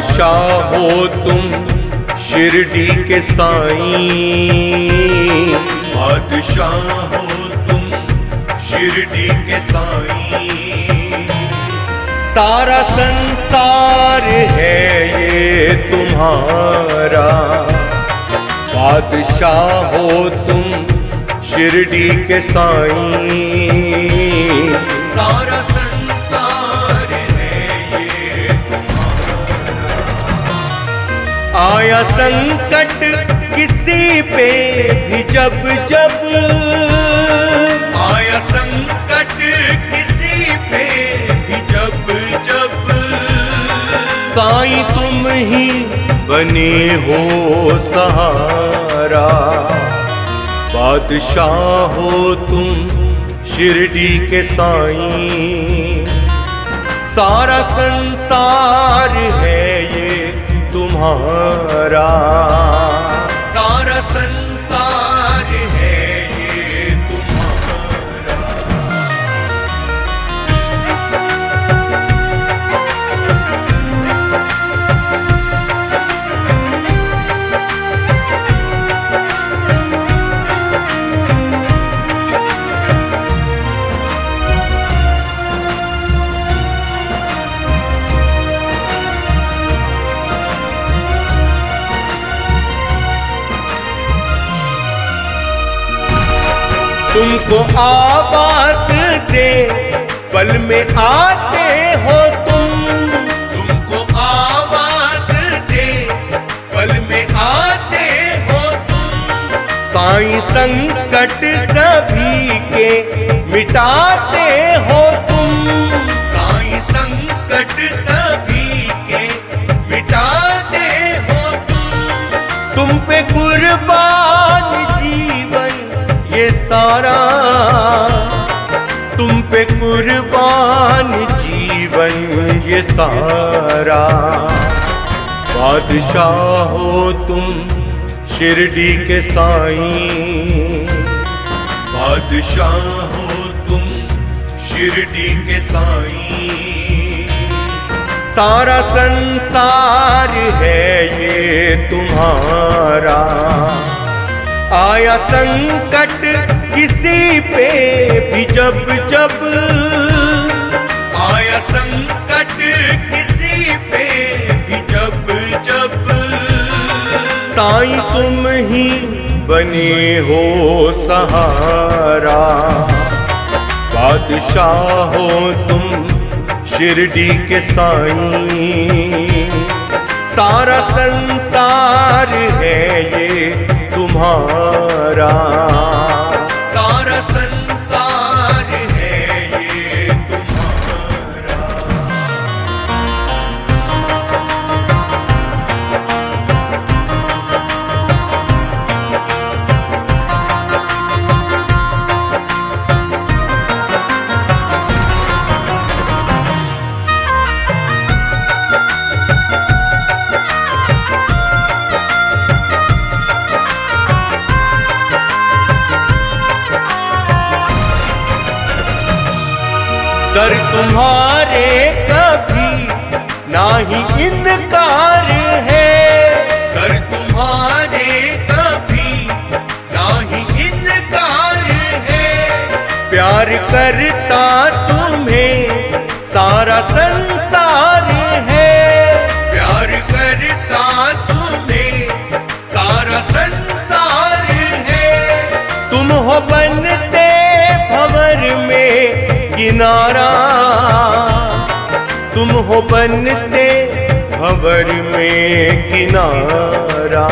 बादशाह हो तुम शिरडी के साईं, बादशाह हो तुम शिरडी के साईं। सारा संसार है ये तुम्हारा, बादशाह हो तुम शिरडी के साईं। सारा संसार है ये तुम्हारा। आया संकट किसी पे भी जब जब, आया संकट किसी पे भी जब जब, साईं तुम ही बने हो सहारा। बादशाह हो तुम शिरडी के साईं। सारा संसार है ये तुम्हारा, सारा संसार है ये तुम्हारा। तुमको आवाज दे पल में आते हो तुम, तुमको आवाज दे पल में आते हो तुम। साईं संकट सभी के मिटाते हो तुम, साईं संकट सभी के मिटाते हो तुम। तुम पे कुर्बान जीवन ये सारा, तुम पे कुर्बान जीवन ये सारा। बादशाह हो तुम शिरडी के साईं, बादशाह हो तुम शिरडी के साईं। सारा संसार है ये तुम्हारा। आया संकट किसी पे भी जब जब, आया संकट किसी पे भी जब जब, साईं तुम ही बने हो सहारा। बादशाह हो तुम शिरडी के साईं। सारा संसार है ये तुम्हारा, सारा संसार है ये तुम्हारा। कर तुम्हारे कभी नाही इनकार है, कर तुम्हारे कभी नाही इनकार है। प्यार करता तुम्हें सारा संसार है, प्यार करता तुम्हें सारा संसार है। तुम हो बनते भंवर में किनारा, तुम हो बनते भंवर में किनारा।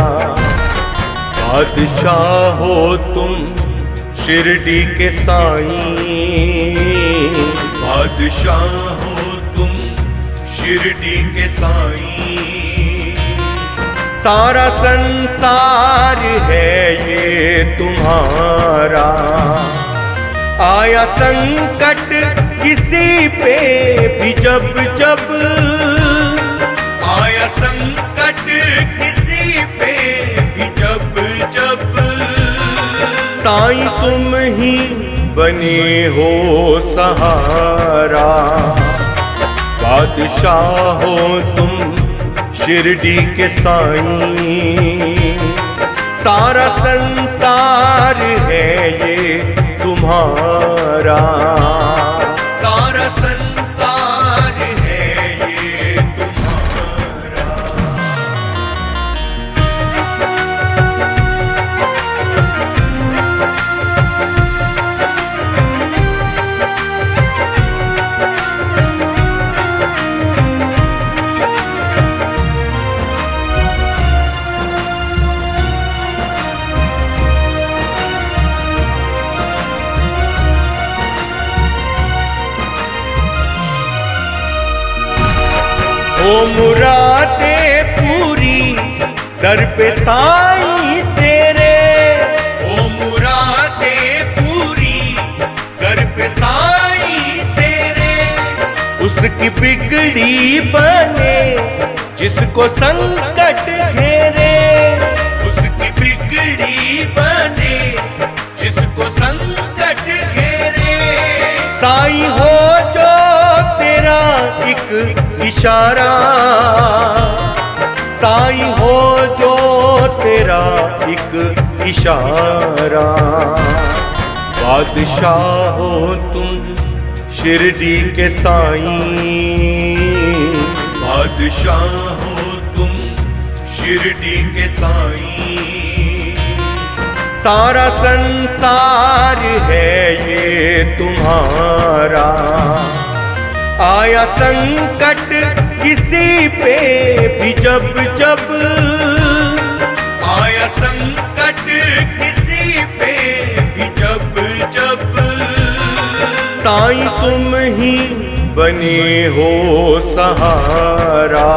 बादशाह हो तुम शिरडी के साईं, बादशाह हो तुम शिरडी के साईं। सारा संसार है ये तुम्हारा। आया संकट किसी पे भी जब जब, आया संकट किसी पे भी जब जब, साईं तुम ही बने हो सहारा। बादशाह हो तुम शिरडी के साईं। सारा संसार है ये तुम्हारा, सारा संसार है ये तुम्हारा। ओ मुरादे पूरी दर पे साईं तेरे, ओ मुरादे पूरी दर पे साईं तेरे। उसकी बिगड़ी बने जिसको संकट घेरे, उसकी बिगड़ी बने जिसको संकट घेरे। साईं हो जो तेरा एक इशारा, साईं हो जो तेरा एक इशारा। बादशाह हो तुम शिरडी के साईं, बादशाह हो तुम शिरडी के साईं। सारा संसार है ये तुम्हारा। आया संकट किसी पे भी जब जब, आया संकट किसी पे भी जब जब। साईं तुम ही बने हो सहारा।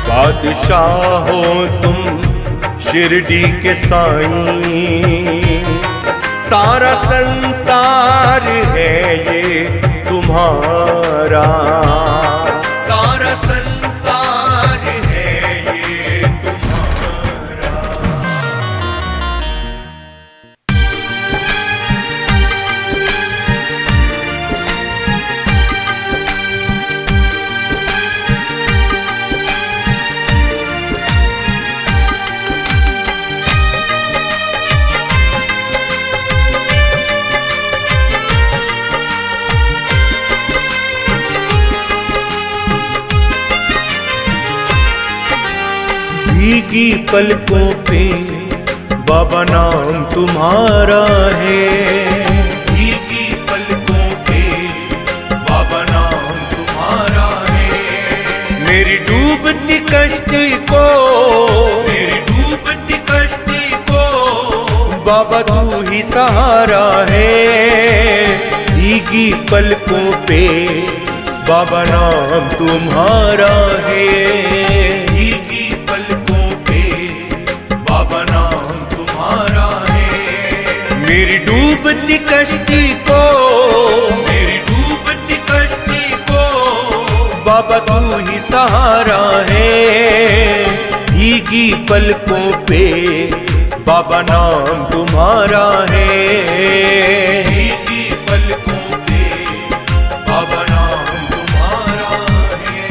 बादशाह हो तुम शिरडी के साईं। सारा संसार है ये तुम्हारा, सारा संसार है ये तुम्हारा। भीगी पलकों पे बाबा नाम तुम्हारा है, भीगी पलकों पे बाबा नाम तुम्हारा है। मेरी डूबती कश्ती को, मेरी डूबती कश्ती को बाबा तू ही सहारा है। भीगी पलकों पे बाबा नाम तुम्हारा है, भीगी पलकों पे बाबा नाम तुम्हारा है। मेरी डूबती कश्ती को, मेरी डूबती कश्ती को बाबा तू ही सहारा है। भीगी पलकों पे बाबा नाम तुम्हारा है, भीगी पलकों पे बाबा नाम तुम्हारा है।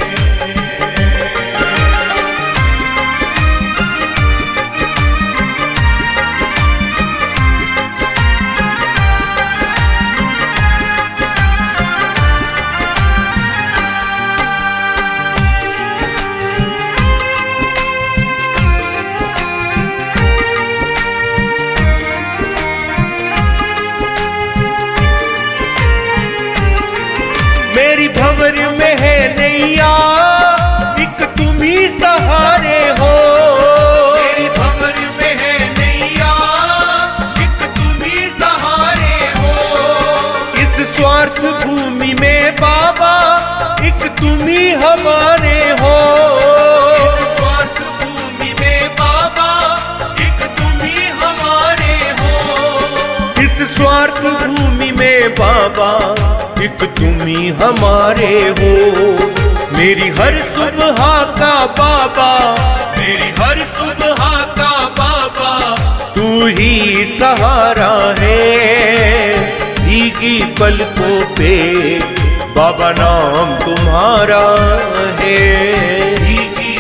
मेरी भंवर में है नैया, एक तुम ही सहारे हो। मेरी भंवर में है नैया, एक तुम ही सहारे हो। इस स्वार्थ भूमि में बाबा एक तुम ही हमारे हो। इस स्वार्थ भूमि में बाबा एक तुम ही हमारे हो। इस स्वार्थ भूमि में बाबा एक तुम ही हमारे हो। मेरी हर सुबह का बाबा, मेरी हर सुबह का बाबा तू ही सहारा है। भीगी पलकों पे बाबा नाम तुम्हारा है, भीगी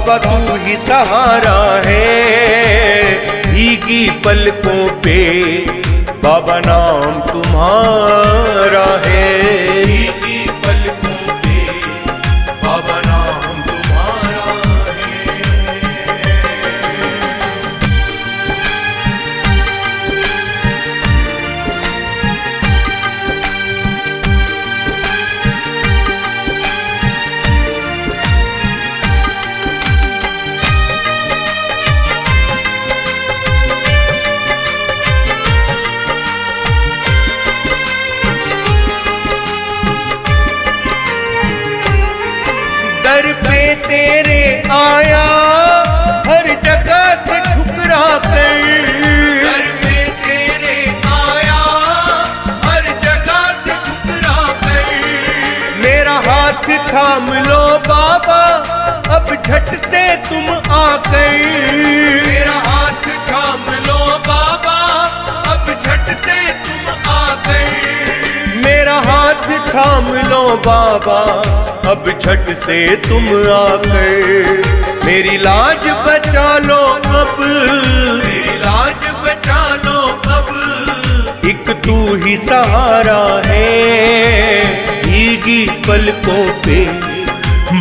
बाबा तू ही सहारा है, भीगी पलकों पे बाबा नाम तुम्हारा है। भीगी पलकों पे बाबा नाम तुम्हारा दर पे तेरे आया हर जगह से ठुकरा कर। दर पे तेरे आया हर जगह से ठुकरा कर। मेरा हाथ थाम लो बाबा अब झट से तुम आकर। मेरा हाथ थाम लो बाबा अब झट से तुम आकर। मेरा हाथ थाम लो बाबा अब झट से तुम आकर। मेरी लाज बचा लो अब, मेरी लाज बचा लो अब। एक तू ही सहारा है, भीगी पलकों पे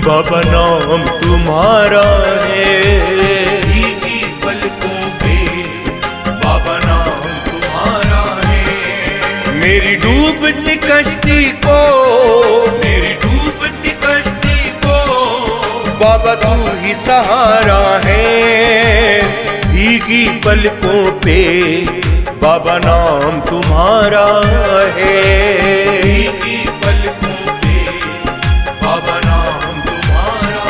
बाबा नाम तुम्हारा है। भीगी पलकों पे बाबा नाम तुम्हारा है। मेरी डूबती कश्ती को, मेरी डूबती कश्ती को बाबा तू ही सहारा है, भीगी पलकों पे बाबा नाम तुम्हारा है। भीगी पलकों पे बाबा नाम तुम्हारा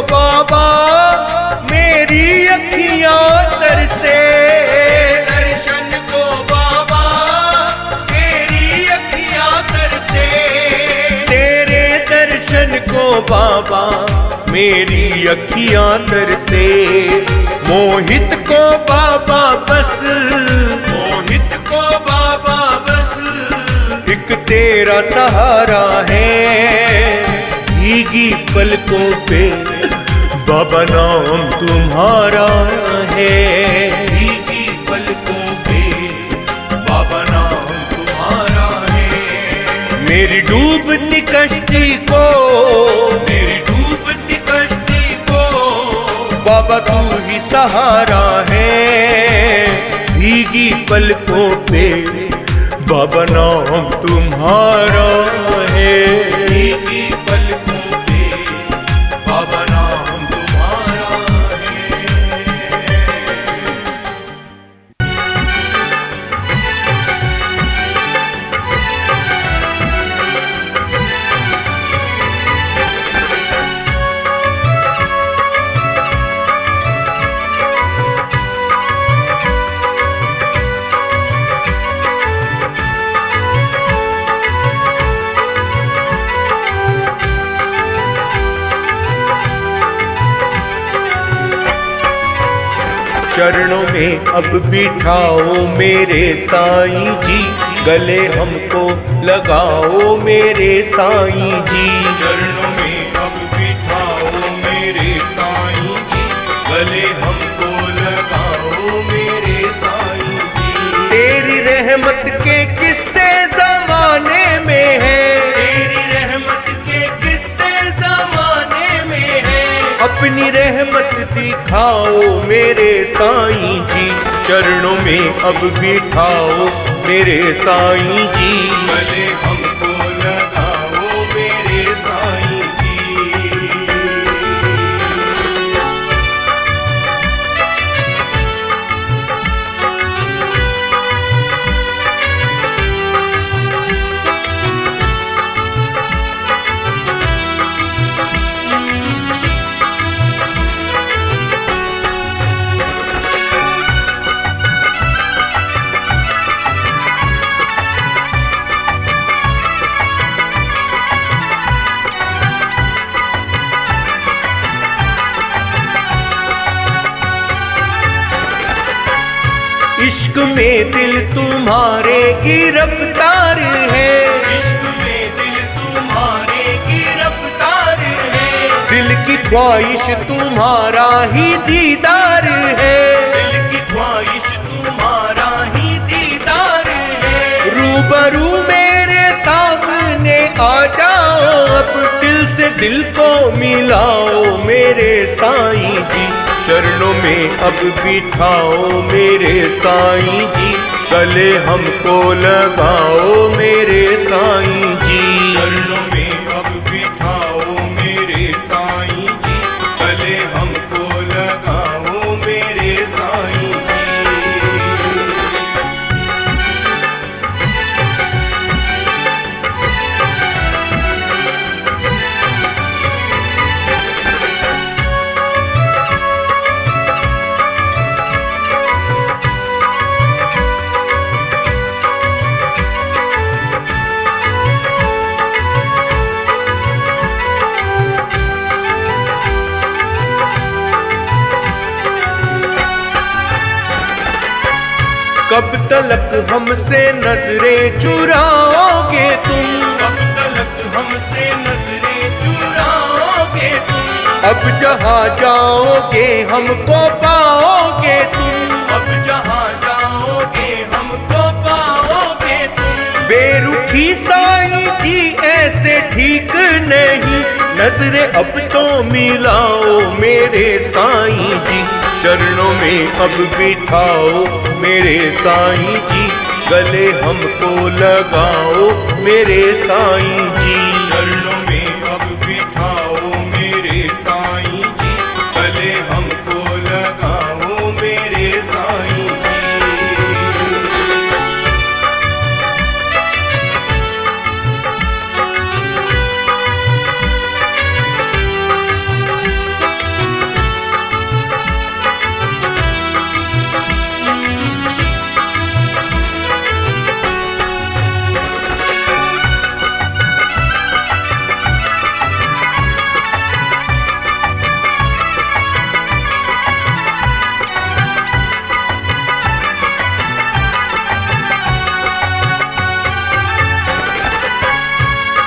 बाबा मेरी अखियां तरसे। दर्शन को बाबा मेरी अखियां तरसे। तेरे दर्शन को बाबा मेरी अखियां तरसे। मोहित को बाबा बस, मोहित को बाबा बस एक तेरा सहारा है। भीगी पलकों पे बाबा नाम तुम्हारा है। भीगी पलकों पे बाबा नाम तुम्हारा है। मेरी डूबती कश्ती को, मेरी डूबती कश्ती को बाबा तू ही सहारा है। भीगी पलकों पे बाबा नाम तुम्हारा है। भीगी पलकों पे बाबा नाम तुम्हारा है। चरणों में अब बिठाओ मेरे साईं जी, गले हमको लगाओ मेरे साईं जी। चरणों में अब बिठाओ मेरे साईं जी, गले हमको लगाओ मेरे साईं जी। तेरी रहमत के किस्से जमाने में है, तेरी रहमत के किस्से जमाने में है। अपनी रहमत दिखाओ मेरे साईं जी, चरणों में अब बिठाओ मेरे साईं जी। गले हमको लगाओ मेरे साईं जी। में दिल तुम्हारे गिरफ्तार है, इश्क में दिल तुम्हारे गिरफ्तार है, दिल की ख्वाहिश तुम्हारा ही दीदार है, दिल की ख्वाहिश तुम्हारा ही दीदार है। रूबरू मेरे सामने आ जाओ, अब दिल से दिल को मिलाओ मेरे साईं जी, चरणों में अब बिठाओ मेरे साईं जी, गले हमको लगाओ मेरे साईं जी, चरणों में अब बिठाओ मेरे साईं जी, गले हमको लगाओ मेरे साईं जी। कब तलक हमसे नजरें चुराओगे तुम, कब तलक हमसे नजरें चुराओगे तुम, अब जहाँ जाओगे हमको पाओगे तुम, अब जहाँ जाओगे हमको पाओगे तुम। बेरुखी साईं जी ऐसे ठीक नहीं, नजरें अब तो मिलाओ मेरे साईं जी, चरणों में अब बिठाओ मेरे साईं जी, गले हमको लगाओ मेरे साईं जी, चरणों में अब बिठाओ मेरे साईं जी, गले हमको लगाओ मेरे साईं जी।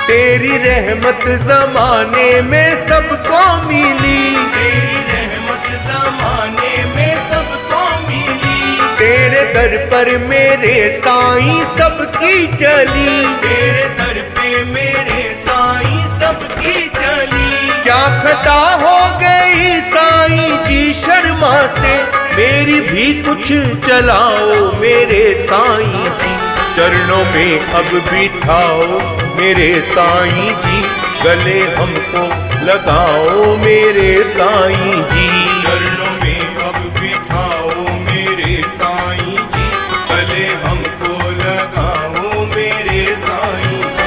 तेरी रहमत जमाने में सबको मिली, तेरी रहमत जमाने में सबको मिली, तेरे दर पर मेरे साईं सबकी चली, तेरे दर पे मेरे साईं सबकी चली। क्या खता हो गई साईं जी शर्मा से, मेरी भी कुछ चलाओ मेरे साईं जी, चरणों में अब बिठाओ मेरे साईं जी, गले हमको लगाओ मेरे साईं जी, चरणों में अब बिठाओ मेरे साईं जी, गले हमको लगाओ मेरे साईं जी।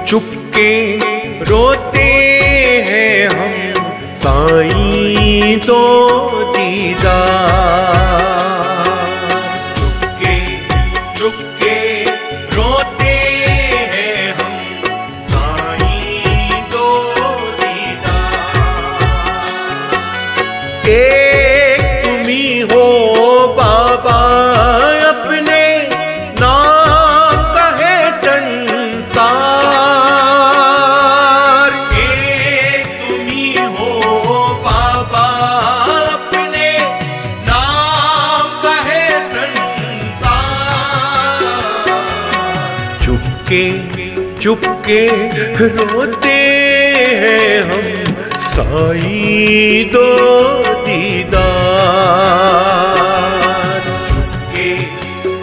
चुपके रोते हैं हम साईं दो दीदार, चुपके चुपके रोते हैं हम साईं दो दीदार, एक तुम्ही हो बाबा अपने नाम का है संसार, एक तुम्ही हो बाबा अपने नाम का है संसार, चुपके चुपके रोते हैं हम साईं दो दीदार, चुपके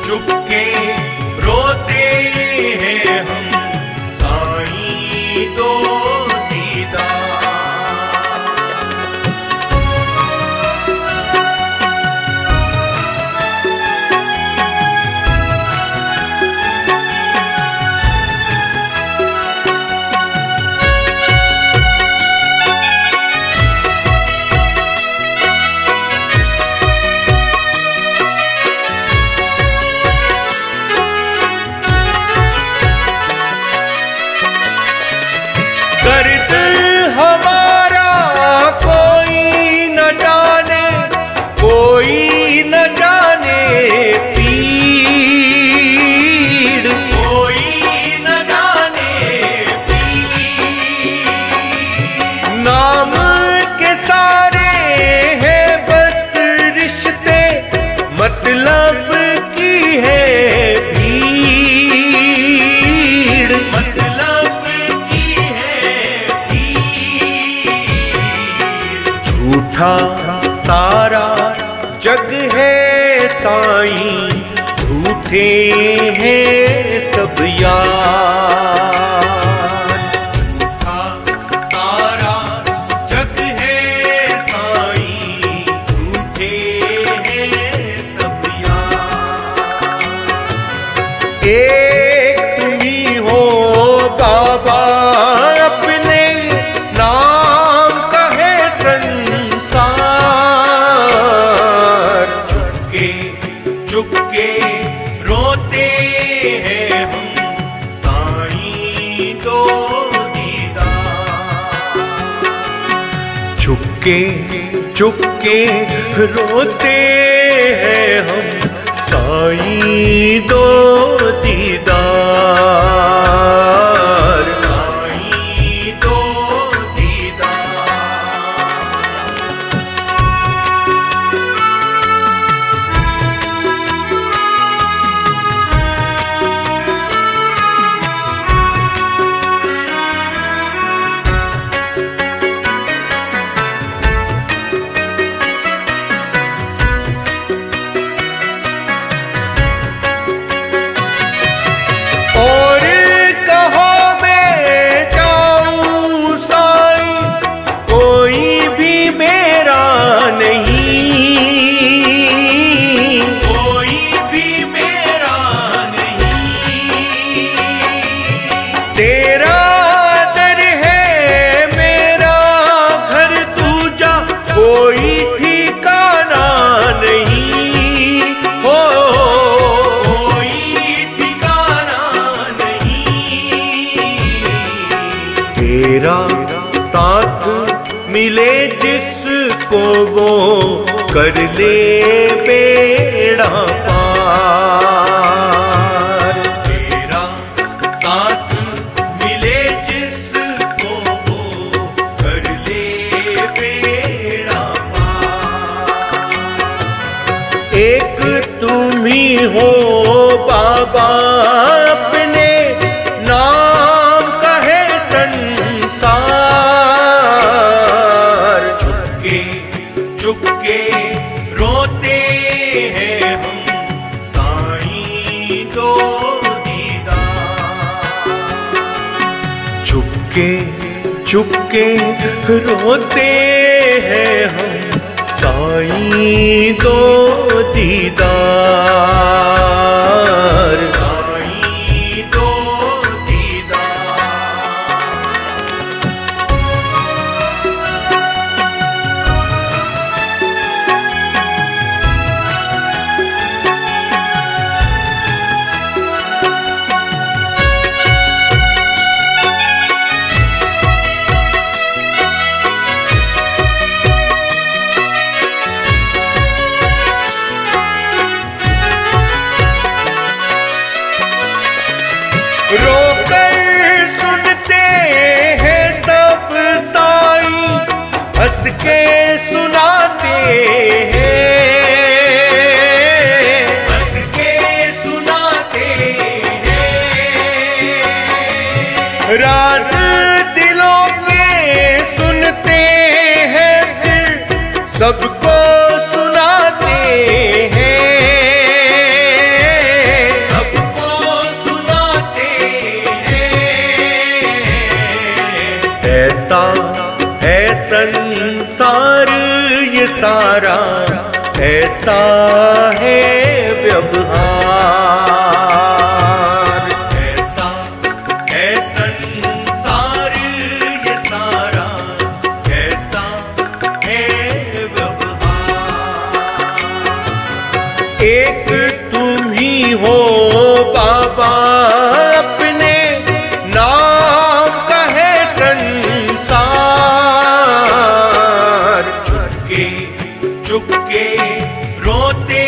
चुपके रोते हैं हम साईं दो दीदार। झूठा सारा जग है साईं, झूठे हैं सब यार। झूठा सारा जग है साईं, झूठे हैं सब यार। एक तुम्ही हो बाबा, अपने नाम का है संसार। चुपके चुपके रोते हैं हम साईं दो दीदार। चुपके चुपके रोते हैं हम साईं दो दीदार। साईं दो दीदार। और कहो मैं जाऊं साईं, कोई भी मेरा नहीं। कोई भी मेरा नहीं। तेरा दर है मेरा घर, तू जा कोई ठिकाना नहीं। हो कोई ठिकाना नहीं। तेरा साथ मिले जिसको वो कर ले बेड़ा पार। तेरा साथ मिले जिसको वो कर ले बेड़ा पार। एक तुम ही हो बाबा, अपने नाम का है संसार। चुपके चुपके रोते हैं हम साईं दो दीदार। चुपके चुपके रोते हैं हम साईं दो दीदार। साईं दो दीदार। रोकर सुनते हैं सब साईं, हंस के सुनाते हैं। हंस के सुनाते हैं। राज दिलों के सुनते हैं, फिर सबको सुनाते हैं। सबको सुनाते हैं। ऐसा है संसार ये सारा, ऐसा है व्यवहार। ऐसा है संसार ये सारा, ऐसा है व्यवहार। एक तुम ही हो बाबा, अपने नाम का है संसार। चुपके चुपके रोते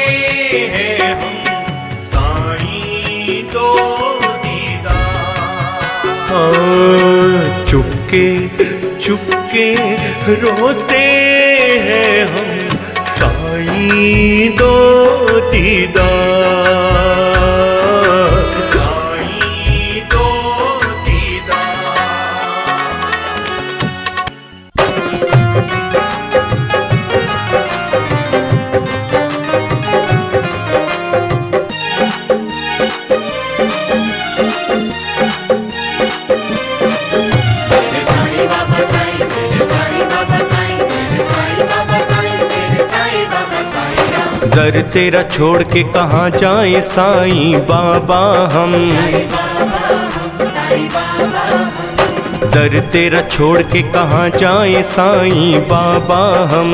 हैं हम साईं दो दीदार। चुपके चुपके रोते हैं हम साईं दो दीदार। साईं दो दीदार। दर तेरा छोड़ के कहाँ जाए साईं बाबा हम। दर तेरा छोड़ के कहाँ जाए साईं बाबा हम।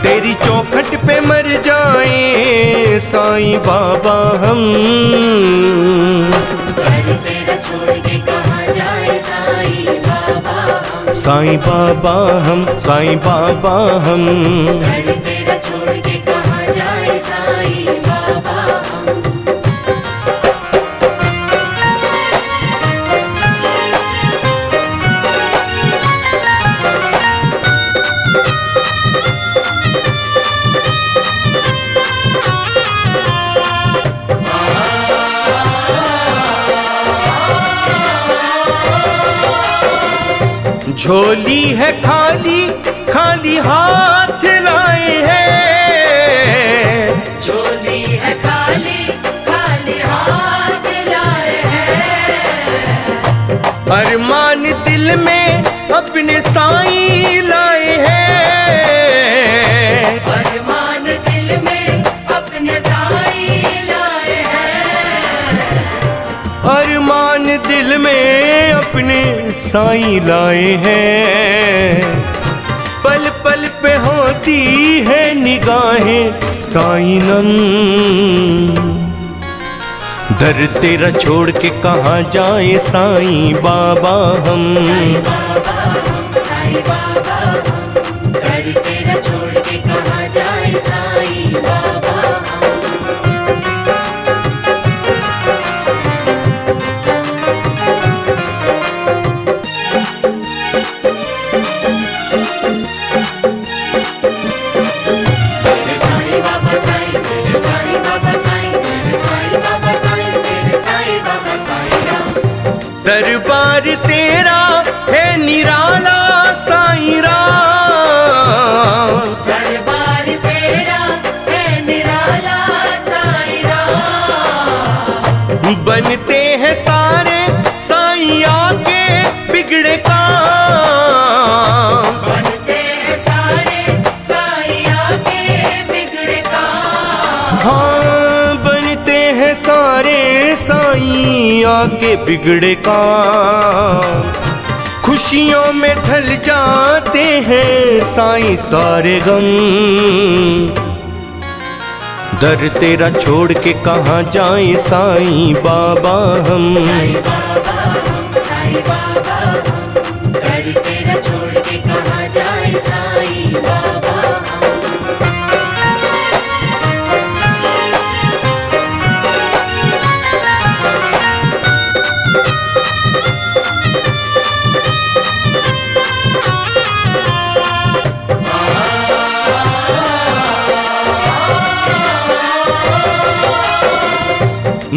तेरी चौखट पे मर जाए साईं बाबा हम। साईं बाबा हम, साईं बाबा हम। तेरा छोड़ के कहाँ जाए साईं बाबा हम। झोली है खाली, खाली हाथ लाए हैं। झोली है खाली, खाली हाथ लाए हैं। अरमान दिल में अपने साईं लाए हैं। अरमान दिल में अपने साईं लाए हैं। अरमान दिल में अपने साईं लाए हैं। पल पल पे होती है निगाहें साईं नम। दर तेरा छोड़ के कहाँ जाए साईं बाबा हम। साईं बाबा हम। दर तेरा छोड़ के कहाँ जाए साईं बाबा हम। दरबार तेरा है निराला साईं राम। दरबार तेरा है निराला साईं राम। बनते हैं सारे साईं आके बिगड़े काम। बनते हैं सारे साईं आके बिगड़े काम। हाँ बनते हैं सारे साईं आके बिगड़े काम। खुशियों में ढल जाते हैं साईं सारे गम। दर तेरा छोड़ के कहाँ जाए साईं बाबा हम। साईं बाबा हम। दर तेरा छोड़ के कहाँ जाए साईं बाबा हम।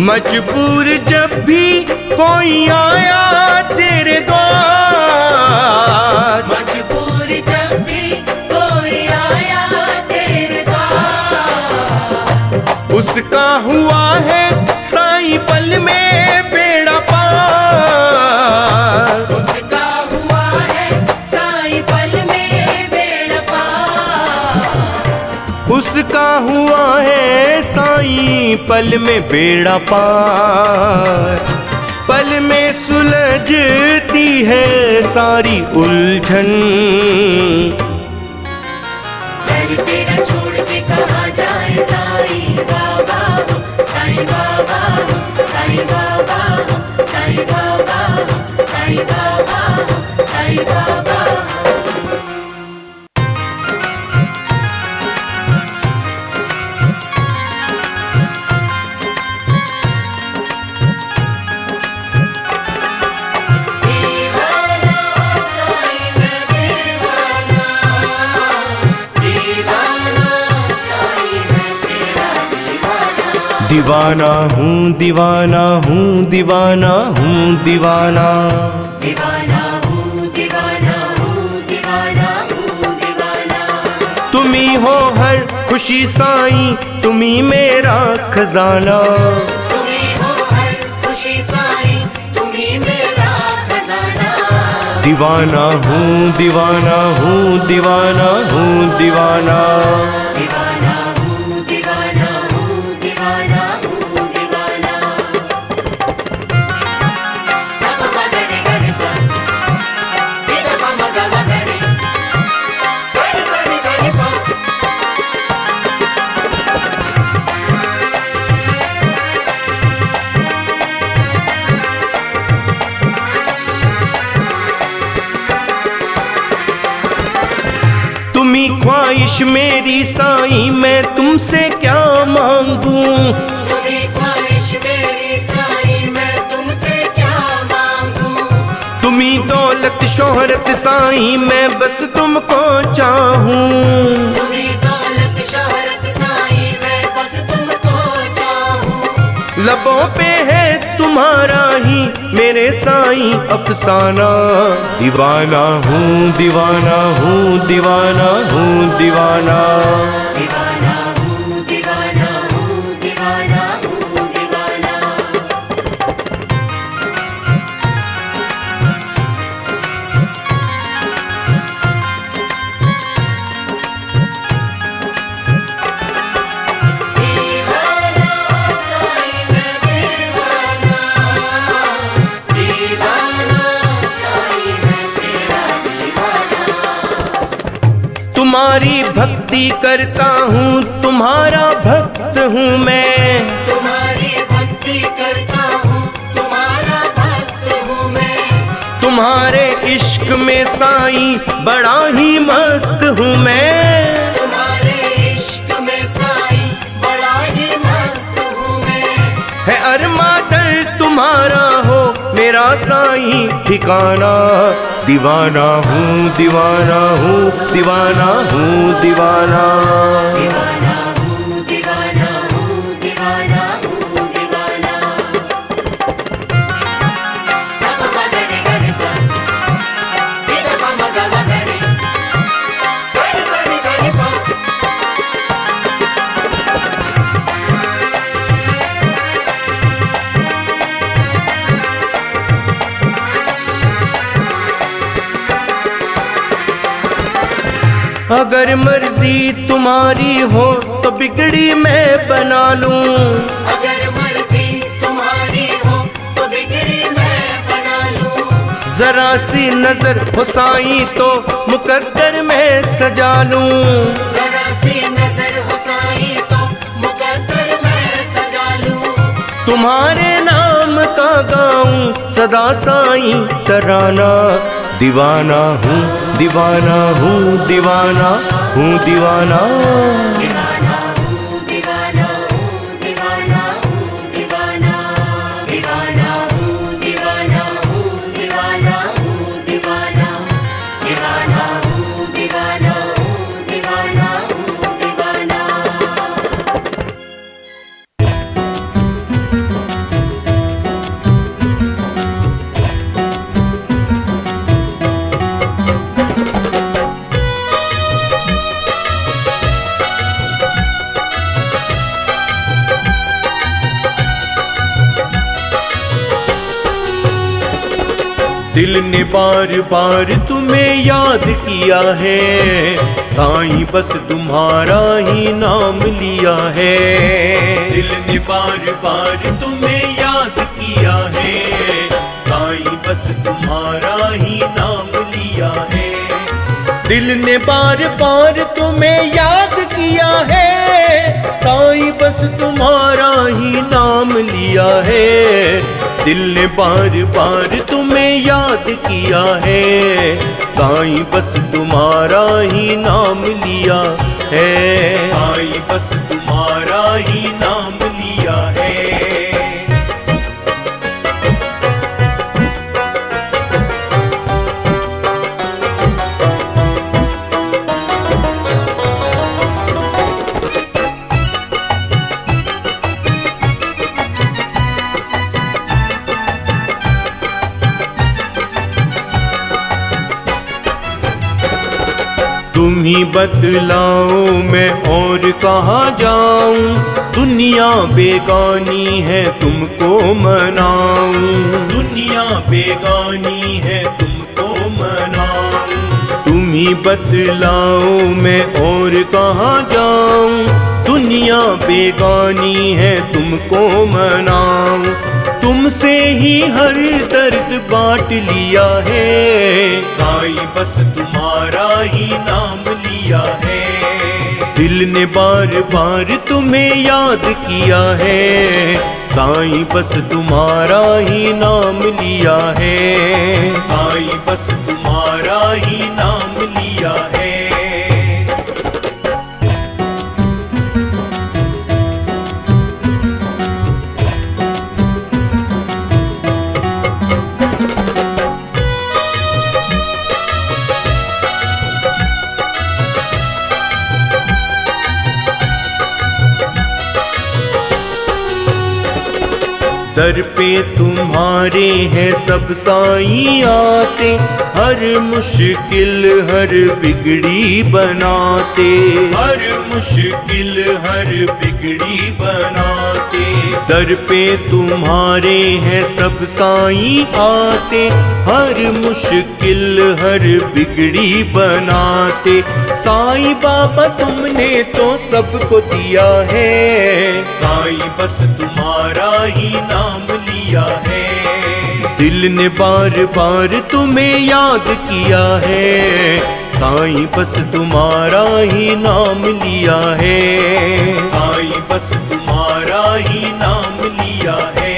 मजबूर जब भी कोई आया तेरे द्वार। मजबूर जब भी कोई आया तेरे द्वार। उसका हुआ है साईं पल में बेड़ा पार। उसका हुआ है साईं पल में बेड़ा पार। उसका हुआ है साईं पल में बेड़ा पार। पल में सुलझती है सारी उलझन। दर तेरा छोड़ के कहाँ जाए साईं बाबा हम। साईं बाबा हम। साईं बाबा हम। साईं बाबा हम। साईं बाबा हम। साईं बाबा हम। दीवाना हूँ दीवाना हूँ दीवाना हूँ दीवाना। दीवाना हूँ दीवाना हूँ दीवाना हूँ दीवाना। तुम्ही हो हर खुशी साईं तुम्ही मेरा खजाना। तुम्ही हो हर खुशी साईं तुम्ही मेरा खजाना। दीवाना हूँ दीवाना हूँ दीवाना हूँ दीवाना। दीवाना हूँ दीवाना हूँ दीवाना हूँ दीवाना। तब मगरे गरे सा इधर मगा मगरे गरे सा निकले पा। तुम्ही ख्वाहिश मेरी साईं मैं तुमसे क्या मांगूं। तुम्ही ख्वाहिश मेरी साईं मैं तुमसे क्या मांगूं। तुम्ही दौलत शोहरत साईं मैं बस तुमको चाहूं। तुम्ही दौलत शोहरत साईं मैं बस तुमको चाहूं। लबों पे है तुम्हारा ही मेरे साईं अफसाना। दीवाना हूँ दीवाना हूँ दीवाना हूँ दीवाना। दीवाना हूँ दीवाना हूँ दीवाना हूँ दीवाना। दीवाना साईं मैं दीवाना। दीवाना साईं मैं तेरा दीवाना। तुम्हारी भक्ति करता हूँ तुम्हारा भक्त हूँ मैं। तुम्हारी भक्ति करता हूँ तुम्हारा भक्त हूँ मैं। तुम्हारे इश्क में साईं बड़ा ही मस्त हूँ मैं। तुम्हारे इश्क में साईं बड़ा ही मस्त हूँ मैं। है अरमा दर तुम्हारा हो मेरा साईं ठिकाना। दीवाना हूँ दीवाना हूँ दीवाना हूँ दीवाना। दीवाना हूँ दीवाना हूँ दीवाना हूँ दीवाना। तब मगरे गरे सा इधर मगा मगरे गरे सा निकले पा। अगर मर्जी तुम्हारी हो तो बिगड़ी मैं बना लूं। अगर मर्जी तुम्हारी हो तो बिगड़ी मैं बना लूं। जरा सी नजर हो साईं तो मुकद्दर में सजा लूं। जरा सी नजर हो साईं तो मुकद्दर मैं सजा लूं। तुम्हारे नाम का गाऊं सदा साईं तराना। दीवाना हूँ दीवाना हूँ दीवाना हूँ दीवाना। दीवाना हूँ दीवाना हूँ दीवाना हूँ दीवाना। दीवाना हूँ दीवाना हूँ दीवाना हूँ दीवाना। दीवाना हूँ दीवाना हूँ दीवाना हूँ दीवाना। दिल ने बार बार तुम्हें याद किया है साईं बस तुम्हारा ही नाम लिया है। दिल ने बार बार तुम्हें याद किया है साईं बस तुम्हारा ही नाम लिया है। दिल ने बार बार तुम्हें याद किया है साईं बस तुम्हारा ही नाम लिया है। दिल ने बार बार तुम्हें याद किया है साईं बस तुम्हारा ही नाम लिया है। साईं बस तुम्हारा ही नाम लिया है। तुम ही बतलाओ मैं और कहाँ जाऊं। दुनिया बेगानी है तुमको मनाऊं। दुनिया बेगानी है तुमको ही बतलाओ मैं और कहाँ जाऊं, दुनिया बेगानी है तुमको मनाऊं। तुमसे ही हर दर्द बांट लिया है, साईं बस तुम्हारा ही नाम लिया है। दिल ने बार बार तुम्हें याद किया है, साईं बस तुम्हारा ही नाम लिया है। साईं बस तुम्हारा ही नाम लिया है। दर पे तुम्हारे हैं सब साईं आते, हर मुश्किल हर बिगड़ी बनाते, हर मुश्किल हर बिगड़ी बनाते। दर पे तुम्हारे हैं सब साईं आते, हर मुश्किल हर बिगड़ी बनाते। साईं बाबा तुमने तो सबको दिया है, साईं बस तुम्हारा ही नाम लिया है। दिल ने बार बार तुम्हें याद किया है, साईं बस तुम्हारा ही नाम लिया है। साईं बस तुम्हारा ही नाम लिया है।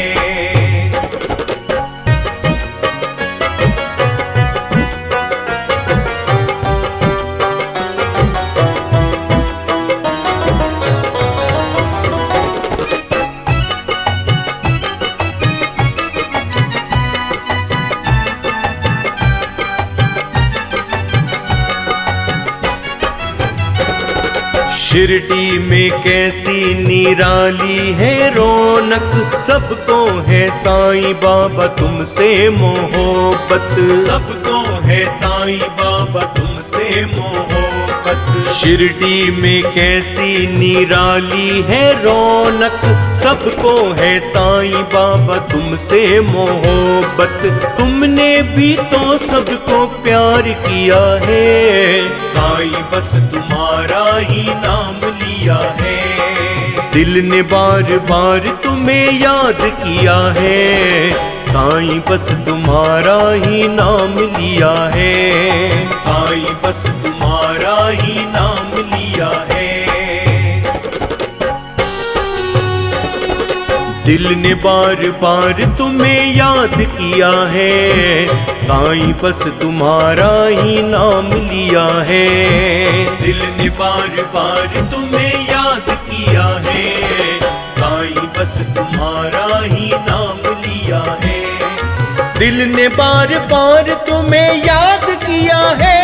शिरडी में कैसी निराली है रौनक, सबको है साईं बाबा तुमसे मोहब्बत, सबको है साईं बाबा तुमसे मोहब्बत। शिरडी में कैसी निराली है रौनक, सबको है साईं बाबा तुमसे मोहब्बत। तुमने भी तो सबको प्यार किया है, साईं बस तुम्हारा ही नाम लिया है। दिल ने बार बार तुम्हें याद किया है, साईं बस तुम्हारा ही नाम लिया है। साईं बस तुम्हारा ही नाम लिया है। दिल ने बार बार तुम्हें याद किया है, साईं बस तुम्हारा ही नाम लिया है। दिल ने बार बार तुम्हें याद किया है, साईं बस तुम्हारा ही नाम लिया है। दिल ने बार बार तुम्हें याद किया है,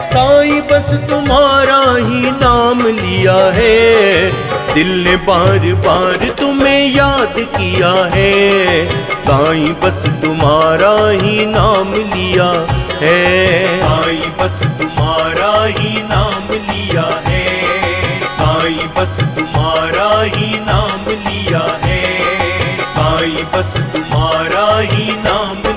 साईं बस तुम्हारा ही नाम लिया है। दिल ने बार बार तुम्हें याद किया है, साईं बस तुम्हारा ही नाम लिया है। साईं बस तुम्हारा ही नाम लिया है। साईं बस तुम्हारा ही नाम लिया है। साईं बस तुम्हारा ही नाम